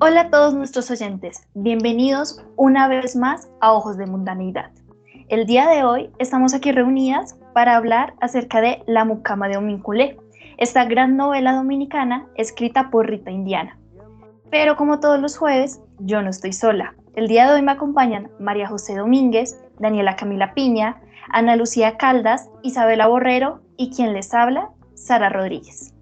Hola a todos nuestros oyentes, bienvenidos una vez más a Ojos de Mundanidad. El día de hoy estamos aquí reunidas para hablar acerca de La Mucama de Ominculé, esta gran novela dominicana escrita por Rita Indiana. Pero como todos los jueves, yo no estoy sola. El día de hoy me acompañan María José Domínguez, Daniela Camila Piña, Ana Lucía Caldas, Isabela Borrero y quien les habla, Sara Rodríguez.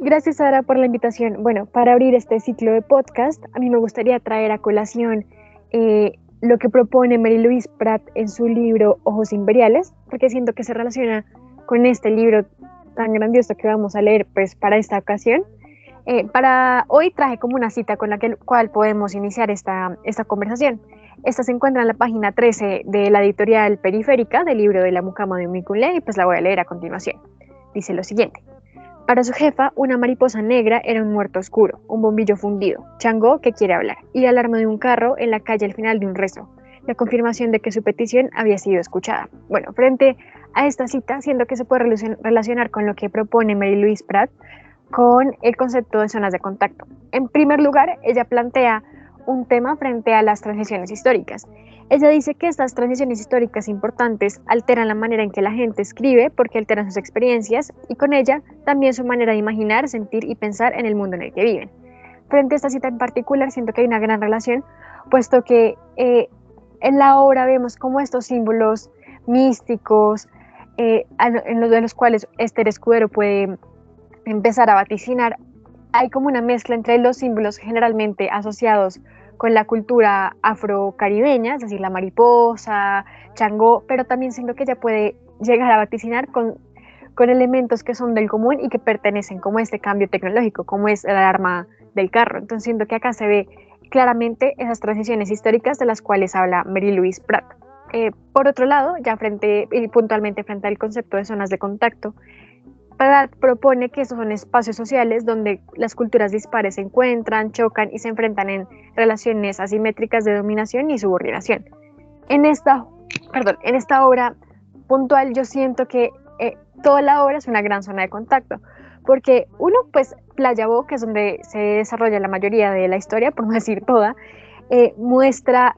Gracias, Sara, por la invitación. Bueno, para abrir este ciclo de podcast, a mí me gustaría traer a colación lo que propone Mary Louise Prat en su libro Ojos Imperiales, porque siento que se relaciona con este libro tan grandioso que vamos a leer pues, para esta ocasión. Para hoy traje como una cita con la cual podemos iniciar esta conversación. Esta se encuentra en la página 13 de la editorial Periférica del libro de La Mucama de Ominculé y pues la voy a leer a continuación. Dice lo siguiente. Para su jefa, una mariposa negra era un muerto oscuro, un bombillo fundido, Changó que quiere hablar, y la alarma de un carro en la calle al final de un rezo, la confirmación de que su petición había sido escuchada. Bueno, frente a esta cita, siento que se puede relacionar con lo que propone Mary Louise Prat con el concepto de zonas de contacto. En primer lugar, ella plantea un tema frente a las transiciones históricas. Ella dice que estas transiciones históricas importantes alteran la manera en que la gente escribe porque alteran sus experiencias y con ella también su manera de imaginar, sentir y pensar en el mundo en el que viven. Frente a esta cita en particular siento que hay una gran relación, puesto que en la obra vemos cómo estos símbolos místicos, en los de los cuales Esther Escudero puede empezar a vaticinar, hay como una mezcla entre los símbolos generalmente asociados con la cultura afrocaribeña, es decir, la mariposa, Changó, pero también siento que ella puede llegar a vaticinar con elementos que son del común y que pertenecen como este cambio tecnológico, como es el alarma del carro. Entonces siento que acá se ve claramente esas transiciones históricas de las cuales habla Mary Louise Prat. Por otro lado, ya puntualmente frente al concepto de zonas de contacto, Prat propone que estos son espacios sociales donde las culturas dispares se encuentran, chocan y se enfrentan en relaciones asimétricas de dominación y subordinación. En esta obra puntual yo siento que toda la obra es una gran zona de contacto, porque uno, pues Playa Bo, que es donde se desarrolla la mayoría de la historia, por no decir toda, muestra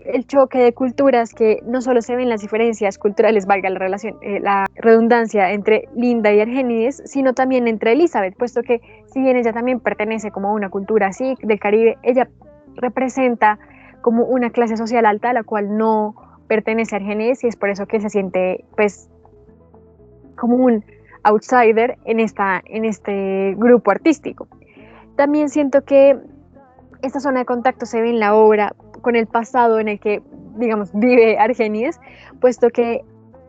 el choque de culturas que no solo se ven las diferencias culturales, valga la redundancia, entre Linda y Argénides, sino también entre Elizabeth, puesto que si bien ella también pertenece como a una cultura así del Caribe, ella representa como una clase social alta a la cual no pertenece a Argénides y es por eso que se siente pues como un outsider en este grupo artístico. También siento que esta zona de contacto se ve en la obra con el pasado en el que, digamos, vive Argénides, puesto que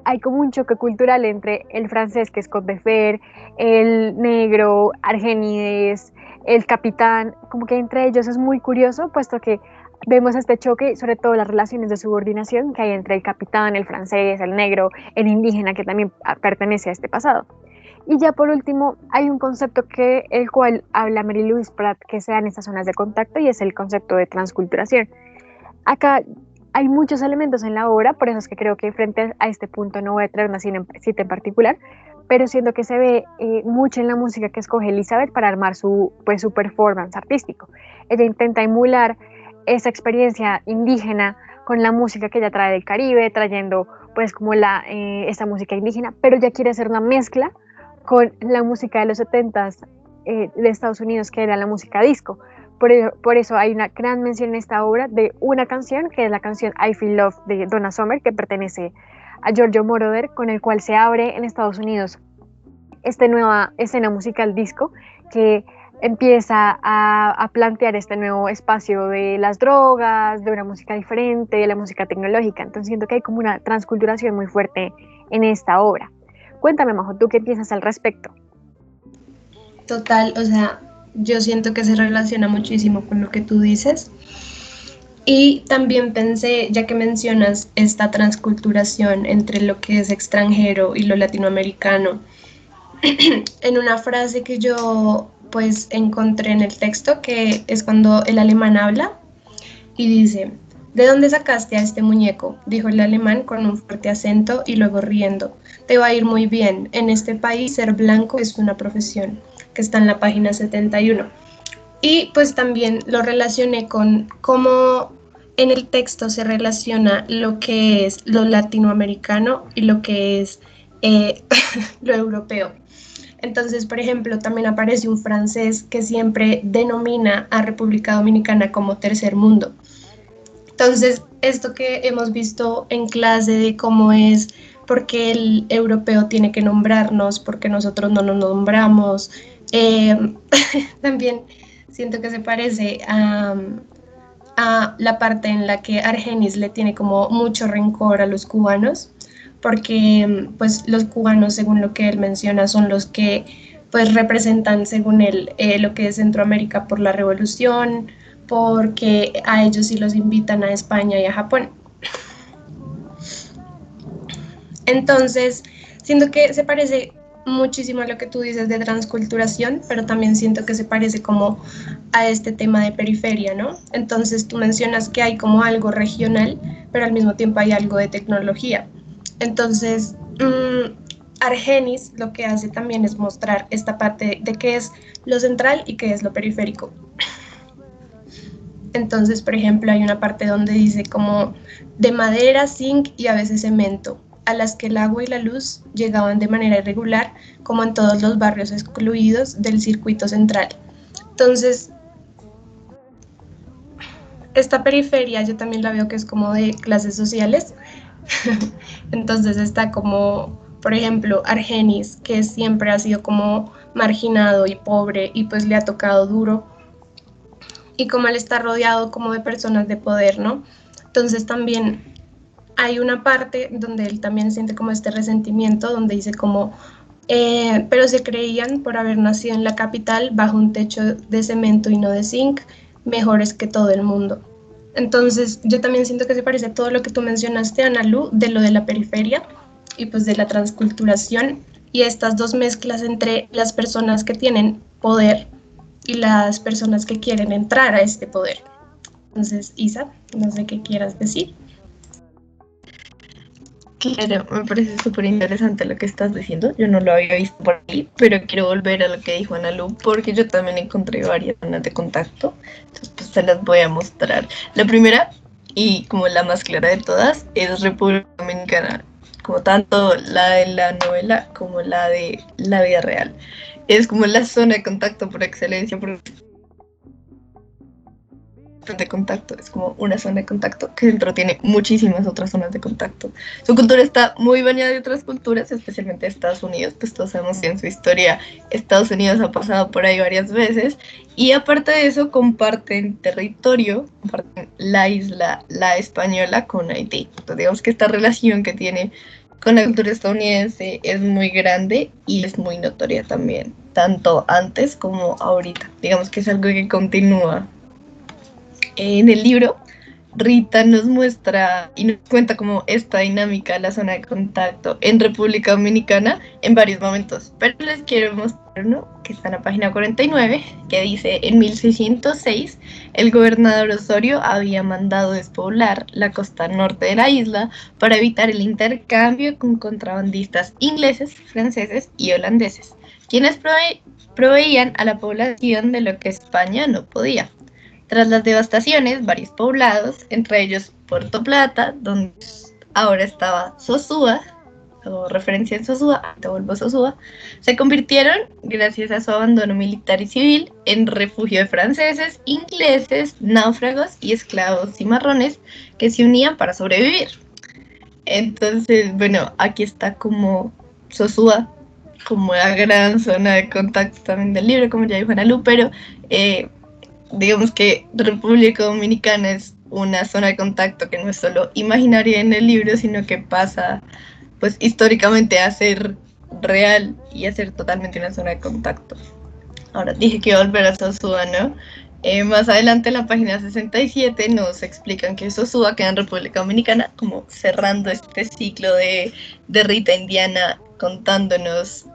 hay como un choque cultural entre el francés, que es Combeferre, el negro, Argénides, el capitán, como que entre ellos es muy curioso, puesto que vemos este choque, sobre todo las relaciones de subordinación que hay entre el capitán, el francés, el negro, el indígena, que también pertenece a este pasado. Y ya por último, hay un concepto el cual habla Mary Louise Prat que se da en estas zonas de contacto y es el concepto de transculturación. Acá hay muchos elementos en la obra, por eso es que creo que frente a este punto no voy a traer una cita en particular, pero siento que se ve mucho en la música que escoge Elizabeth para armar su performance artístico. Ella intenta emular esa experiencia indígena con la música que ella trae del Caribe, trayendo pues como esta música indígena, pero ya quiere hacer una mezcla con la música de los 70s de Estados Unidos, que era la música disco. Por eso hay una gran mención en esta obra de una canción, que es la canción I Feel Love de Donna Summer, que pertenece a Giorgio Moroder, con el cual se abre en Estados Unidos esta nueva escena musical disco, que empieza a plantear este nuevo espacio de las drogas, de una música diferente, de la música tecnológica. Entonces siento que hay como una transculturación muy fuerte en esta obra. Cuéntame, Majo, ¿tú qué piensas al respecto? Total, o sea, yo siento que se relaciona muchísimo con lo que tú dices. Y también pensé, ya que mencionas esta transculturación entre lo que es extranjero y lo latinoamericano, en una frase que yo pues encontré en el texto, que es cuando el alemán habla y dice: ¿de dónde sacaste a este muñeco?, dijo el alemán con un fuerte acento y luego riendo. Te va a ir muy bien, en este país ser blanco es una profesión, que está en la página 71. Y pues también lo relacioné con cómo en el texto se relaciona lo que es lo latinoamericano y lo que es lo europeo. Entonces, por ejemplo, también aparece un francés que siempre denomina a República Dominicana como tercer mundo. Entonces, esto que hemos visto en clase de cómo es, porque el europeo tiene que nombrarnos, porque nosotros no nos nombramos, también siento que se parece a la parte en la que Argenis le tiene como mucho rencor a los cubanos, porque pues los cubanos, según lo que él menciona, son los que pues representan, según él, lo que es Centroamérica por la revolución, porque a ellos sí los invitan a España y a Japón. Entonces, siento que se parece muchísimo a lo que tú dices de transculturación, pero también siento que se parece como a este tema de periferia, ¿no? Entonces tú mencionas que hay como algo regional, pero al mismo tiempo hay algo de tecnología. Entonces, Argenis lo que hace también es mostrar esta parte de qué es lo central y qué es lo periférico. Entonces, por ejemplo, hay una parte donde dice como de madera, zinc y a veces cemento, a las que el agua y la luz llegaban de manera irregular, como en todos los barrios excluidos del circuito central. Entonces, esta periferia yo también la veo que es como de clases sociales. Entonces está como, por ejemplo, Argenis, que siempre ha sido como marginado y pobre y pues le ha tocado duro, y como él está rodeado como de personas de poder, ¿no? Entonces también hay una parte donde él también siente como este resentimiento, donde dice como, pero se creían por haber nacido en la capital bajo un techo de cemento y no de zinc, mejores que todo el mundo. Entonces yo también siento que se parece a todo lo que tú mencionaste, Ana Lu, de lo de la periferia y pues de la transculturación y estas dos mezclas entre las personas que tienen poder y las personas que quieren entrar a este poder. Entonces, Isa, no sé qué quieras decir. Claro, me parece súper interesante lo que estás diciendo. Yo no lo había visto por ahí, pero quiero volver a lo que dijo Ana Lu, porque yo también encontré varias zonas de contacto. Entonces, pues se las voy a mostrar. La primera, y como la más clara de todas, es República Dominicana, como tanto la de la novela como la de la vida real. Es como la zona de contacto por excelencia, porque de contacto, es como una zona de contacto que dentro tiene muchísimas otras zonas de contacto. Su cultura está muy bañada de otras culturas, especialmente de Estados Unidos, pues todos sabemos que en su historia Estados Unidos ha pasado por ahí varias veces, y aparte de eso comparten territorio, comparten la isla, la española, con Haití. Entonces digamos que esta relación que tiene con la cultura estadounidense es muy grande y es muy notoria también, tanto antes como ahorita. Digamos que es algo que continúa. En el libro, Rita nos muestra y nos cuenta como esta dinámica de la zona de contacto en República Dominicana en varios momentos. Pero les quiero mostrar uno que está en la página 49, que dice: en 1606, el gobernador Osorio había mandado despoblar la costa norte de la isla para evitar el intercambio con contrabandistas ingleses, franceses y holandeses, quienes proveían a la población de lo que España no podía. Tras las devastaciones, varios poblados, entre ellos Puerto Plata, donde ahora estaba Sosúa, hago referencia en Sosúa, te vuelvo Sosúa, se convirtieron, gracias a su abandono militar y civil, en refugio de franceses, ingleses, náufragos y esclavos cimarrones que se unían para sobrevivir. Entonces, bueno, aquí está como Sosúa, como la gran zona de contacto también del libro, como ya dijo Ana Lu, pero digamos que República Dominicana es una zona de contacto que no es solo imaginaria en el libro, sino que pasa pues históricamente a ser real y a ser totalmente una zona de contacto. Ahora dije que iba a volver a Sosúa, ¿no? Más adelante en la página 67 nos explican que Sosúa queda en República Dominicana, como cerrando este ciclo de Rita Indiana contándonos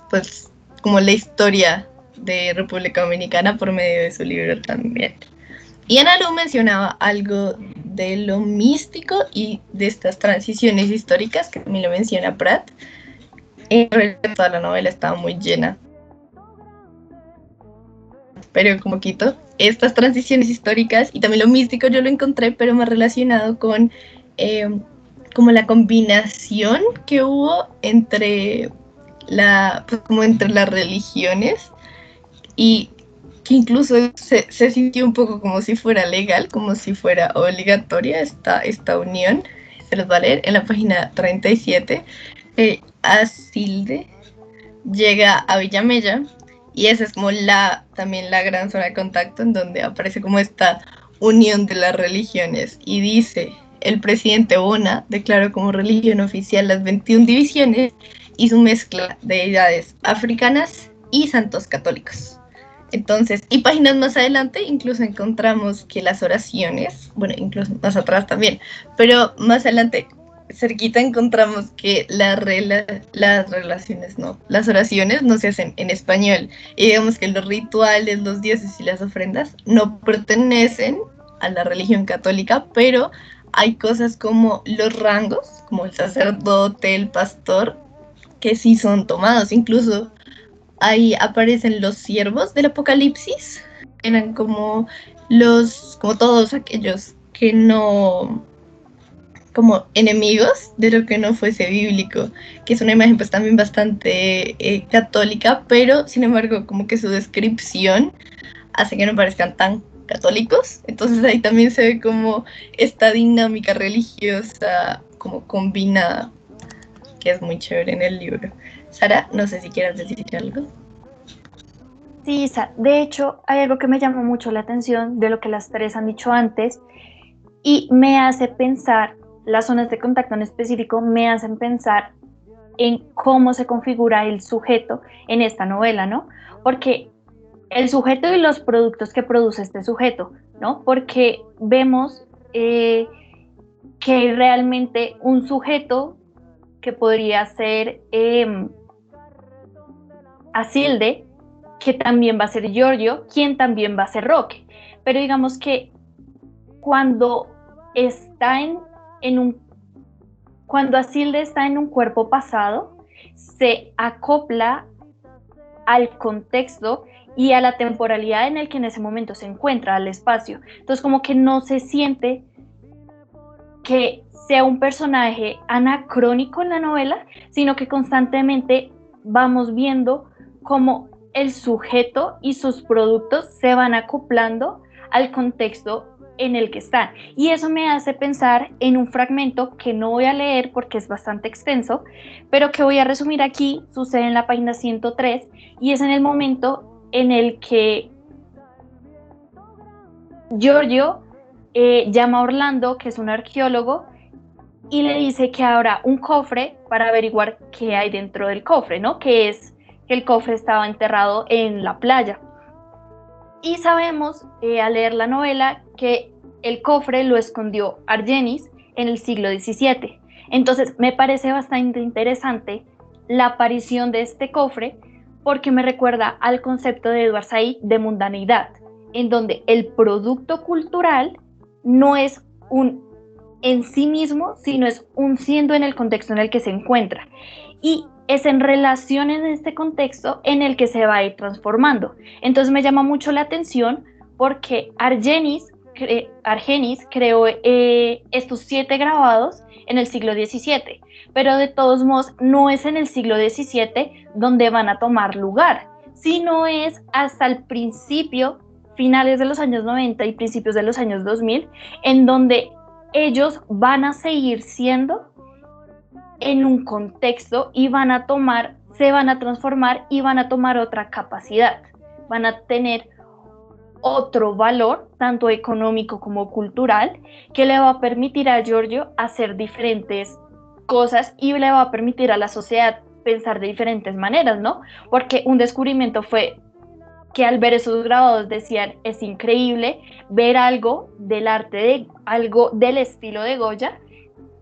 pues como la historia de República Dominicana por medio de su libro también. Y Ana Lu mencionaba algo de lo místico y de estas transiciones históricas, que también lo menciona Pratt. En realidad toda la novela estaba muy llena pero como quito estas transiciones históricas y también lo místico yo lo encontré, pero más relacionado con como la combinación que hubo entre pues, como entre las religiones y que incluso se sintió un poco como si fuera legal, como si fuera obligatoria esta unión. Se los va a leer en la página 37. Asilde llega a Villamella y esa es como también la gran zona de contacto en donde aparece como esta unión de las religiones y dice: el presidente Bona declaró como religión oficial las 21 divisiones y su mezcla de deidades africanas y santos católicos. Entonces, y páginas más adelante incluso encontramos que las oraciones, bueno, incluso más atrás también, pero más adelante, cerquita, encontramos que las oraciones no se hacen en español. Y digamos que los rituales, los dioses y las ofrendas no pertenecen a la religión católica, pero hay cosas como los rangos, como el sacerdote, el pastor, que sí son tomados. Incluso ahí aparecen los siervos del Apocalipsis, eran como como todos aquellos que no, como enemigos de lo que no fuese bíblico, que es una imagen pues también bastante católica, pero sin embargo como que su descripción hace que no parezcan tan católicos. Entonces ahí también se ve como esta dinámica religiosa como combinada, que es muy chévere en el libro. Sara, no sé si quieras decir algo. Sí, Isa, de hecho hay algo que me llamó mucho la atención de lo que las tres han dicho antes y me hace pensar, las zonas de contacto en específico me hacen pensar en cómo se configura el sujeto en esta novela, ¿no? Porque el sujeto y los productos que produce este sujeto, ¿no? Porque vemos que hay realmente un sujeto que podría ser Asilde, que también va a ser Giorgio, quien también va a ser Roque. Pero digamos que cuando cuando Asilde está en un cuerpo pasado, se acopla al contexto y a la temporalidad en el que en ese momento se encuentra, al espacio. Entonces como que no se siente que sea un personaje anacrónico en la novela, sino que constantemente vamos viendo cómo el sujeto y sus productos se van acoplando al contexto en el que están. Y eso me hace pensar en un fragmento que no voy a leer porque es bastante extenso, pero que voy a resumir aquí. Sucede en la página 103 y es en el momento en el que Giorgio llama a Orlando, que es un arqueólogo, y le dice que habrá un cofre para averiguar qué hay dentro del cofre, ¿no? Que es que el cofre estaba enterrado en la playa. Y sabemos, al leer la novela, que el cofre lo escondió Argenis en el siglo XVII. Entonces, me parece bastante interesante la aparición de este cofre porque me recuerda al concepto de Edward Said de mundanidad, en donde el producto cultural no es un en sí mismo, sino es un siendo en el contexto en el que se encuentra. Y es en relación en este contexto en el que se va a ir transformando. Entonces me llama mucho la atención porque Argenis creó estos 7 grabados en el siglo XVII, pero de todos modos no es en el siglo XVII donde van a tomar lugar, sino es hasta el principio, finales de los años 90 y principios de los años 2000, en donde ellos van a seguir siendo en un contexto y se van a transformar y van a tomar otra capacidad, van a tener otro valor, tanto económico como cultural, que le va a permitir a Giorgio hacer diferentes cosas y le va a permitir a la sociedad pensar de diferentes maneras, ¿no? Porque un descubrimiento fue que al ver esos grabados decían, es increíble ver algo del arte, algo del estilo de Goya,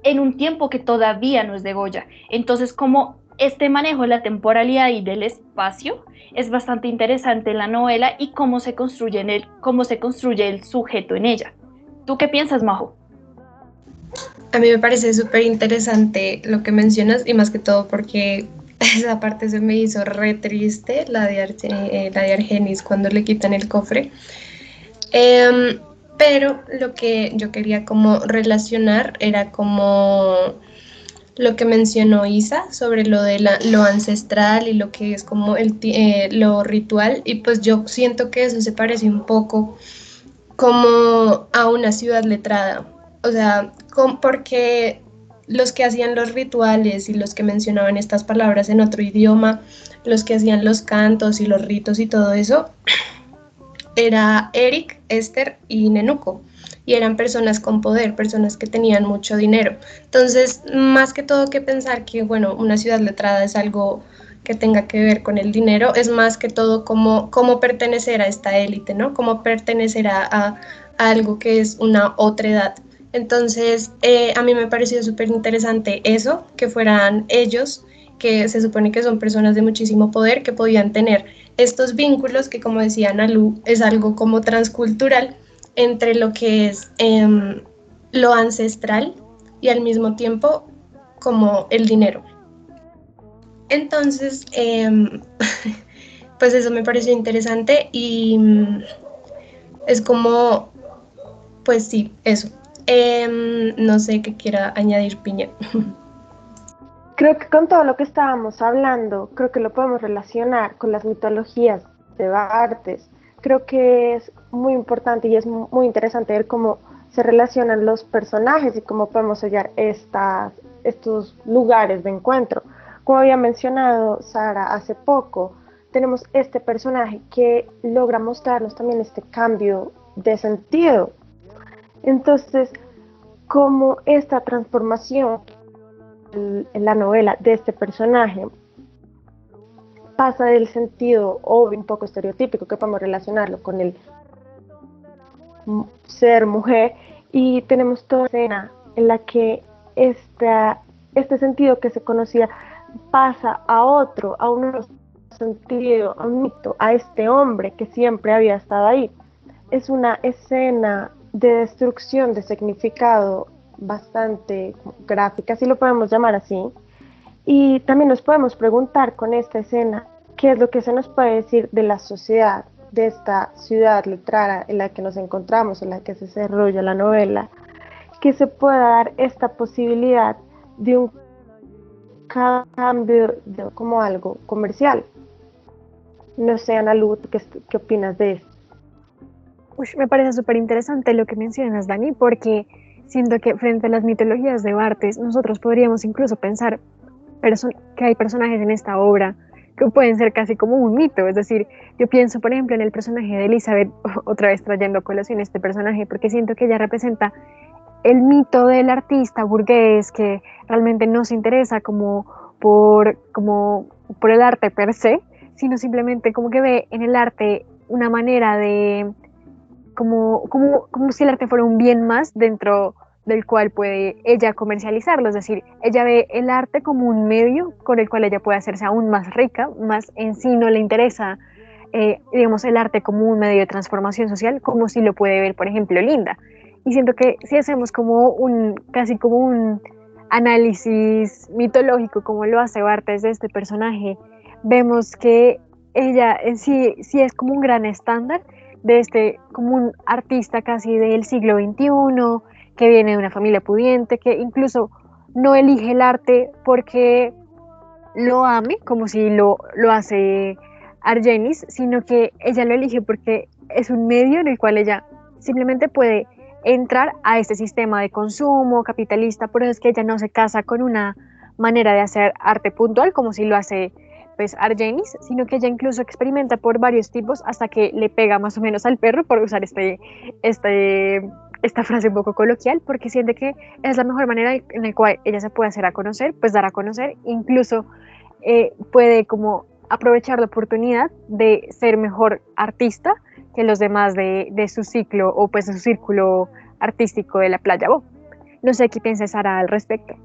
en un tiempo que todavía no es de Goya. Entonces, como este manejo de la temporalidad y del espacio es bastante interesante en la novela y cómo se construye el sujeto en ella. ¿Tú qué piensas, Majo? A mí me parece súper interesante lo que mencionas y más que todo porque esa parte se me hizo re triste, la de Argenis cuando le quitan el cofre. Pero lo que yo quería como relacionar era como lo que mencionó Isa sobre lo de lo ancestral y lo que es como lo ritual, y pues yo siento que eso se parece un poco como a una ciudad letrada, o sea, porque los que hacían los rituales y los que mencionaban estas palabras en otro idioma, los que hacían los cantos y los ritos y todo eso, era Eric, Esther y Nenuco. Y eran personas con poder, personas que tenían mucho dinero. Entonces, más que todo que pensar que, bueno, una ciudad letrada es algo que tenga que ver con el dinero, es más que todo como pertenecer a esta élite, ¿no? Como pertenecer a algo que es una otra edad. Entonces, a mí me pareció súper interesante eso, que fueran ellos, que se supone que son personas de muchísimo poder, que podían tener estos vínculos que, como decía Nalu, es algo como transcultural entre lo que es lo ancestral y al mismo tiempo como el dinero. Entonces, pues eso me pareció interesante y es como, pues sí, eso. No sé qué quiera añadir Piña. Creo que con todo lo que estábamos hablando, creo que lo podemos relacionar con las mitologías de Bartes. Creo que es muy importante y es muy interesante ver cómo se relacionan los personajes y cómo podemos hallar estos lugares de encuentro. Como había mencionado Sara hace poco, tenemos este personaje que logra mostrarnos también este cambio de sentido. Entonces, cómo esta transformación en la novela de este personaje pasa del sentido obvio, un poco estereotípico, que podemos relacionarlo con el ser mujer, y tenemos toda una escena en la que este sentido que se conocía pasa a otro, a un sentido, a un mito, a este hombre que siempre había estado ahí. Es una escena de destrucción de significado bastante gráfica, si lo podemos llamar así. Y también nos podemos preguntar con esta escena qué es lo que se nos puede decir de la sociedad, de esta ciudad letrada en la que nos encontramos, en la que se desarrolla la novela, que se pueda dar esta posibilidad de un cambio como algo comercial. No sé, Ana Lu, ¿qué opinas de esto? Me parece súper interesante lo que mencionas, Dani, porque siento que frente a las mitologías de Bartes, nosotros podríamos incluso pensar que hay personajes en esta obra que pueden ser casi como un mito. Es decir, yo pienso, por ejemplo, en el personaje de Elizabeth, otra vez trayendo a colación este personaje, porque siento que ella representa el mito del artista burgués que realmente no se interesa como por el arte per se, sino simplemente como que ve en el arte una manera de como si el arte fuera un bien más dentro del cual puede ella comercializarlo. Es decir, ella ve el arte como un medio con el cual ella puede hacerse aún más rica, más en sí no le interesa, digamos, el arte como un medio de transformación social, como si lo puede ver, por ejemplo, Linda. Y siento que si hacemos casi como un análisis mitológico, como lo hace Barthes de este personaje, vemos que ella en sí es como un gran estándar de como un artista casi del siglo XXI, que viene de una familia pudiente, que incluso no elige el arte porque lo ame, como si lo hace Argenis, sino que ella lo elige porque es un medio en el cual ella simplemente puede entrar a este sistema de consumo capitalista. Por eso es que ella no se casa con una manera de hacer arte puntual, como si lo hace pues Argenis, sino que ella incluso experimenta por varios tipos hasta que le pega más o menos al perro, por usar esta frase un poco coloquial, porque siente que es la mejor manera en la cual ella se puede hacer a conocer, pues dar a conocer, incluso puede como aprovechar la oportunidad de ser mejor artista que los demás de su ciclo o pues de su círculo artístico de la Playa Bo. No sé qué piensa Sara al respecto.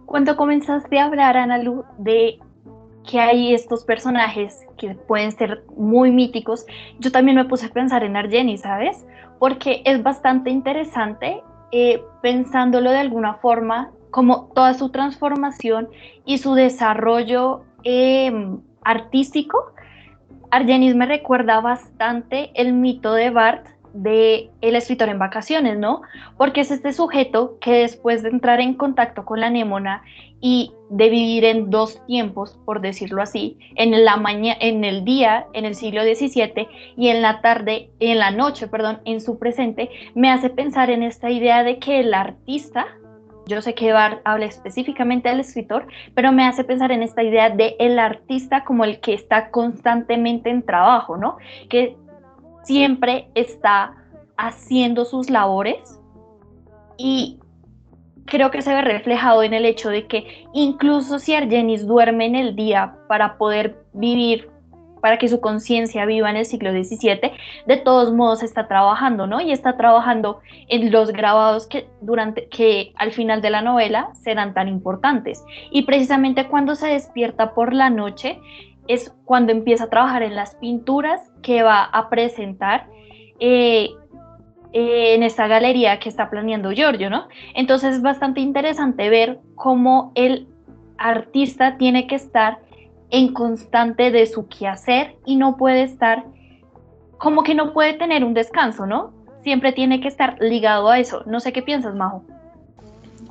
Cuando comenzaste a hablar, Ana Lu, de que hay estos personajes que pueden ser muy míticos, yo también me puse a pensar en Argenis, ¿sabes? Porque es bastante interesante, pensándolo de alguna forma, como toda su transformación y su desarrollo artístico. Argenis me recuerda bastante el mito de Bart de El escritor en vacaciones, ¿no? Porque es este sujeto que después de entrar en contacto con la anémona y de vivir en dos tiempos, por decirlo así, en el día, en el siglo XVII, y en la tarde, en la noche, perdón, en su presente, me hace pensar en esta idea de que el artista, yo sé que Bart habla específicamente del escritor, pero me hace pensar en esta idea de el artista como el que está constantemente en trabajo, ¿no? Que siempre está haciendo sus labores, y creo que se ve reflejado en el hecho de que incluso si Argenis duerme en el día para poder vivir, para que su conciencia viva en el siglo XVII, de todos modos está trabajando, ¿no? Y está trabajando en los grabados que al final de la novela serán tan importantes. Y precisamente cuando se despierta por la noche es cuando empieza a trabajar en las pinturas que va a presentar eh, en esta galería que está planeando Giorgio, ¿no? Entonces es bastante interesante ver cómo el artista tiene que estar en constante de su quehacer y no puede estar, como que no puede tener un descanso, ¿no? Siempre tiene que estar ligado a eso. No sé qué piensas, Majo.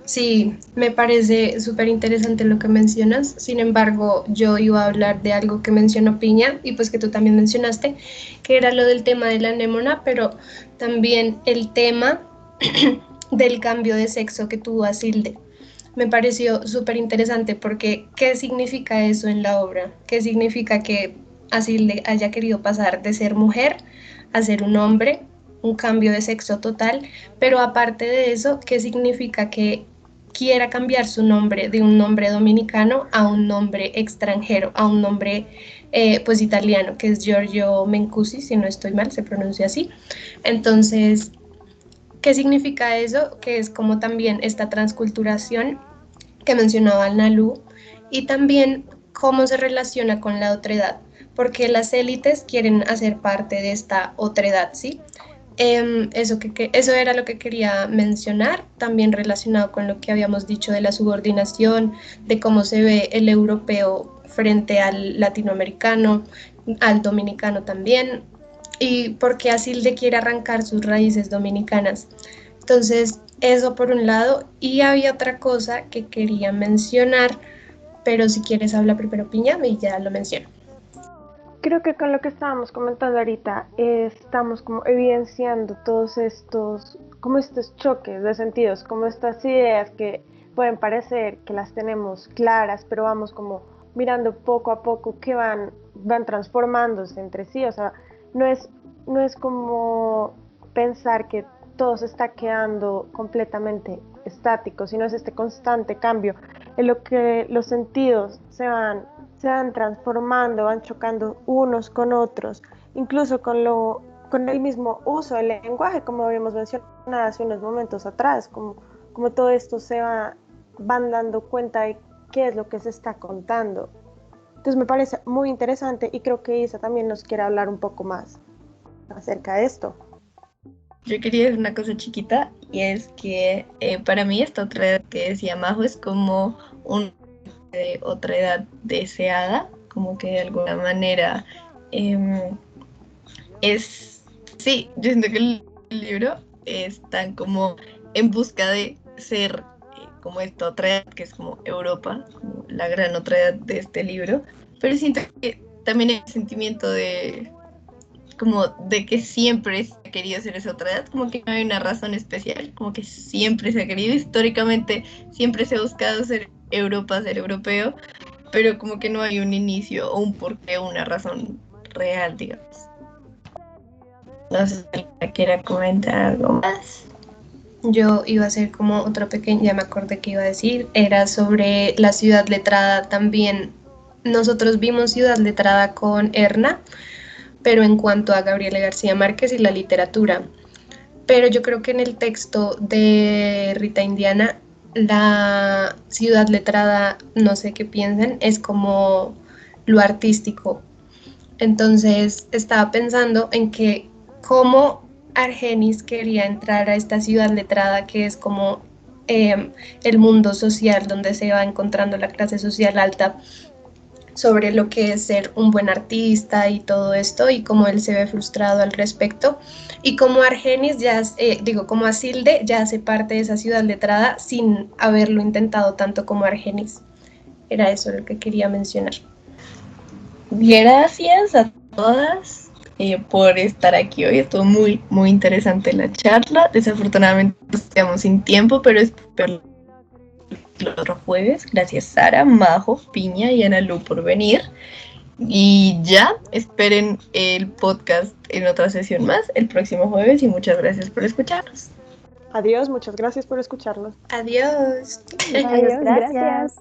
Sí, me parece súper interesante lo que mencionas. Sin embargo, yo iba a hablar de algo que mencionó Piña y pues que tú también mencionaste, que era lo del tema de la anémona, pero también el tema del cambio de sexo que tuvo Asilde. Me pareció súper interesante porque ¿qué significa eso en la obra? ¿Qué significa que Asilde haya querido pasar de ser mujer a ser un hombre? Un cambio de sexo total, pero aparte de eso, ¿qué significa que quiera cambiar su nombre de un nombre dominicano a un nombre extranjero, a un nombre pues italiano, que es Giorgio Mencusi, si no estoy mal, se pronuncia así? Entonces, ¿qué significa eso? Que es como también esta transculturación que mencionaba Nalu, y también cómo se relaciona con la otredad, porque las élites quieren hacer parte de esta otredad, ¿sí? Eso era lo que quería mencionar, también relacionado con lo que habíamos dicho de la subordinación, de cómo se ve el europeo frente al latinoamericano, al dominicano también, y porque Asilde quiere arrancar sus raíces dominicanas. Entonces, eso por un lado, y había otra cosa que quería mencionar, pero si quieres habla primero Piña y ya lo menciono. Creo que con lo que estábamos comentando ahorita, estamos como evidenciando todos estos choques de sentidos, como estas ideas que pueden parecer que las tenemos claras, pero vamos como mirando poco a poco que van transformándose entre sí. O sea, no es como pensar que todo se está quedando completamente estático, sino es este constante cambio en lo que los sentidos se van transformando, van chocando unos con otros, incluso con el mismo uso del lenguaje, como habíamos mencionado hace unos momentos atrás, como todo esto van dando cuenta de qué es lo que se está contando. Entonces me parece muy interesante y creo que Isa también nos quiere hablar un poco más acerca de esto. Yo quería decir una cosa chiquita, y es que para mí esta otra edad que decía Majo es como otra edad deseada, como que de alguna manera sí, yo siento que el libro es tan como en busca de ser como esta otra edad que es como Europa, como la gran otra edad de este libro, pero siento que también hay un sentimiento de como de que siempre se ha querido ser esa otra edad, como que no hay una razón especial, como que siempre se ha querido, históricamente siempre se ha buscado ser Europa, ser europeo, pero como que no hay un inicio o un porqué, una razón real, digamos. No sé si quiera comentar algo más. Yo iba a hacer como otra pequeña, ya me acordé que iba a decir, era sobre la ciudad letrada también. Nosotros vimos Ciudad Letrada con Erna, pero en cuanto a Gabriela García Márquez y la literatura. Pero yo creo que en el texto de Rita Indiana, la ciudad letrada, no sé qué piensan, es como lo artístico. Entonces estaba pensando en que cómo Argenis quería entrar a esta ciudad letrada que es como el mundo social donde se va encontrando la clase social alta, sobre lo que es ser un buen artista y todo esto, y cómo él se ve frustrado al respecto, y cómo Argenis como Asilde ya hace parte de esa ciudad letrada sin haberlo intentado tanto como Argenis. Era eso lo que quería mencionar. Gracias a todas por estar aquí hoy. Estuvo muy, muy interesante la charla. Desafortunadamente estamos sin tiempo, pero espero el otro jueves. Gracias Sara, Majo, Piña y Ana Lu por venir. Y ya, esperen el podcast en otra sesión más el próximo jueves y muchas gracias por escucharnos. Adiós, muchas gracias por escucharnos. Adiós. Adiós, gracias.